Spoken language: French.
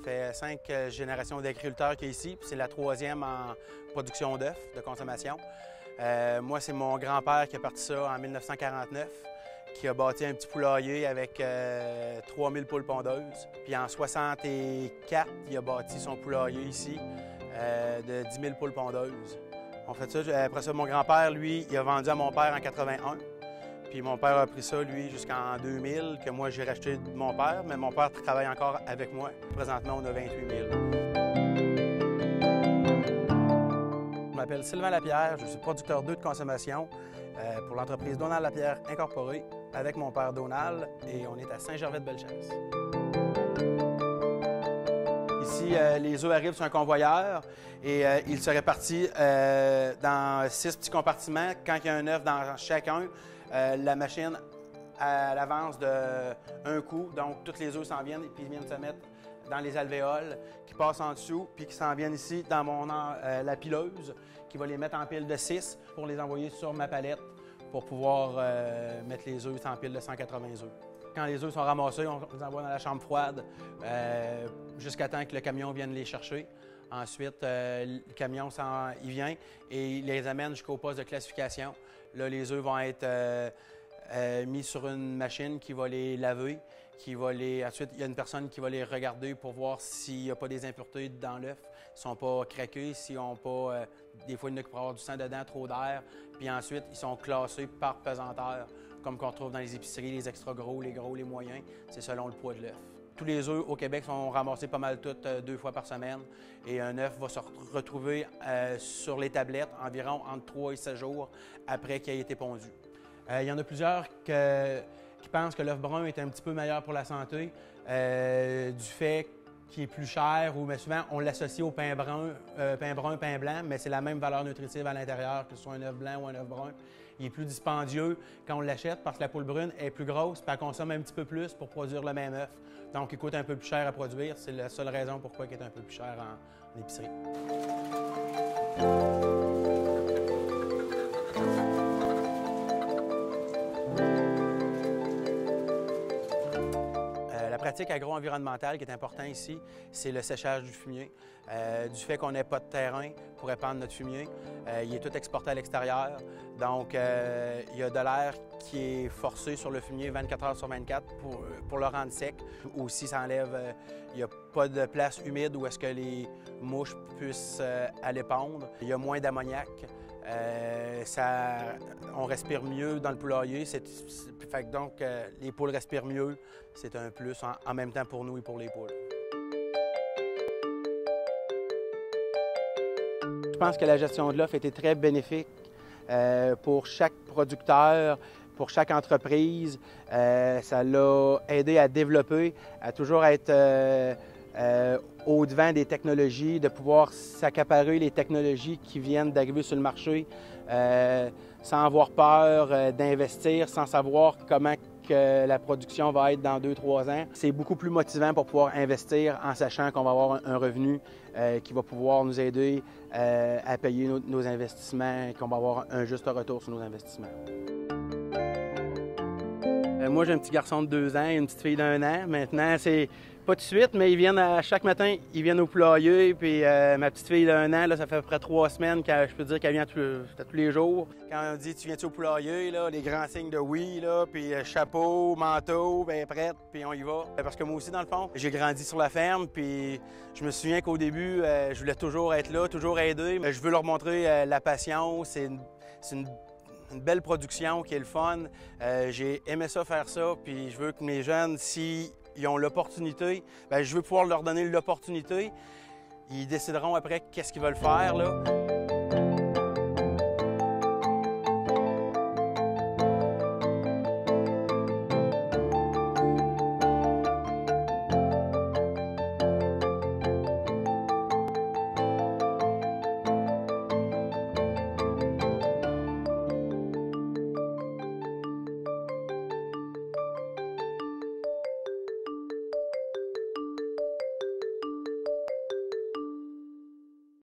fait 5 générations d'agriculteurs qui est ici, puis c'est la 3e en production d'œufs de consommation. Moi, c'est mon grand-père qui a parti ça en 1949, qui a bâti un petit poulailler avec 3000 poules pondeuses. Puis en 64, il a bâti son poulailler ici de 10 000 poules pondeuses. On fait ça. Après ça, mon grand-père, lui, il a vendu à mon père en 81. Puis mon père a pris ça, lui, jusqu'en 2000, que moi, j'ai racheté de mon père. Mais mon père travaille encore avec moi. Présentement, on a 28 000. Je m'appelle Sylvain Lapierre, je suis producteur d'œufs de consommation pour l'entreprise Donald Lapierre Incorporée avec mon père Donald et on est à Saint-Gervais-de-Bellechasse. Ici, les œufs arrivent sur un convoyeur et ils se répartissent dans 6 petits compartiments. Quand il y a un œuf dans chacun, la machine elle avance d'un coup, donc tous les œufs s'en viennent et puis ils viennent se mettre dans les alvéoles qui passent en dessous puis qui s'en viennent ici dans la pileuse qui va les mettre en pile de 6 pour les envoyer sur ma palette pour pouvoir mettre les œufs en pile de 180 œufs. Quand les œufs sont ramassés, on les envoie dans la chambre froide jusqu'à temps que le camion vienne les chercher. Ensuite, le camion il vient et il les amène jusqu'au poste de classification. Là, les œufs vont être mis sur une machine qui va les laver. Ensuite, il y a une personne qui va les regarder pour voir s'il n'y a pas des impuretés dans l'œuf, s'ils ne sont pas craqués, s'ils n'ont pas... des fois, il y en a qui pourraient avoir du sang dedans, trop d'air. Puis ensuite, ils sont classés par pesanteur, comme qu'on trouve dans les épiceries, les extra gros, les moyens. C'est selon le poids de l'œuf. Tous les œufs au Québec sont ramassés pas mal toutes 2 fois par semaine. Et un œuf va se retrouver sur les tablettes environ entre 3 et 7 jours après qu'il ait été pondu. Il y en a plusieurs qui pensent que l'œuf brun est un petit peu meilleur pour la santé du fait qu'il est plus cher, mais souvent on l'associe au pain brun, pain blanc, mais c'est la même valeur nutritive à l'intérieur, que ce soit un œuf blanc ou un œuf brun. Il est plus dispendieux quand on l'achète parce que la poule brune est plus grosse et elle consomme un petit peu plus pour produire le même œuf. Donc il coûte un peu plus cher à produire. C'est la seule raison pourquoi il est un peu plus cher en épicerie. La pratique agro-environnementale qui est importante ici, c'est le séchage du fumier. Du fait qu'on n'ait pas de terrain pour épandre notre fumier, il est tout exporté à l'extérieur. Donc, il y a de l'air qui est forcé sur le fumier 24 heures sur 24 pour le rendre sec. Aussi, ça enlève, il n'y a pas de place humide où est-ce que les mouches puissent aller pondre. Il y a moins d'ammoniac. On respire mieux dans le poulailler, donc les poules respirent mieux. C'est un plus en même temps pour nous et pour les poules. Je pense que la gestion de l'œuf a été très bénéfique pour chaque producteur, pour chaque entreprise. Ça l'a aidé à développer, à toujours être au-devant des technologies, de pouvoir s'accaparer les technologies qui viennent d'arriver sur le marché sans avoir peur d'investir, sans savoir comment que la production va être dans 2-3 ans. C'est beaucoup plus motivant pour pouvoir investir en sachant qu'on va avoir un revenu qui va pouvoir nous aider à payer nos investissements et qu'on va avoir un juste retour sur nos investissements. Moi, j'ai un petit garçon de 2 ans et une petite fille d'1 an. Maintenant, c'est pas tout de suite, mais ils viennent chaque matin, ils viennent au poulailler. Puis ma petite fille d'1 an, là, ça fait à peu près 3 semaines que je peux dire qu'elle vient tous les jours. Quand on dit « tu viens-tu au poulailler », là, les grands signes de oui, là, puis chapeau, manteau, bien prête, puis on y va. Parce que moi aussi, dans le fond, j'ai grandi sur la ferme, puis je me souviens qu'au début, je voulais toujours être là, toujours aider. Je veux leur montrer la passion, c'est une belle production qui est le fun. J'ai aimé ça, faire ça, puis je veux que mes jeunes, s'ils ont l'opportunité, je veux pouvoir leur donner l'opportunité. Ils décideront après qu'est-ce qu'ils veulent faire, là.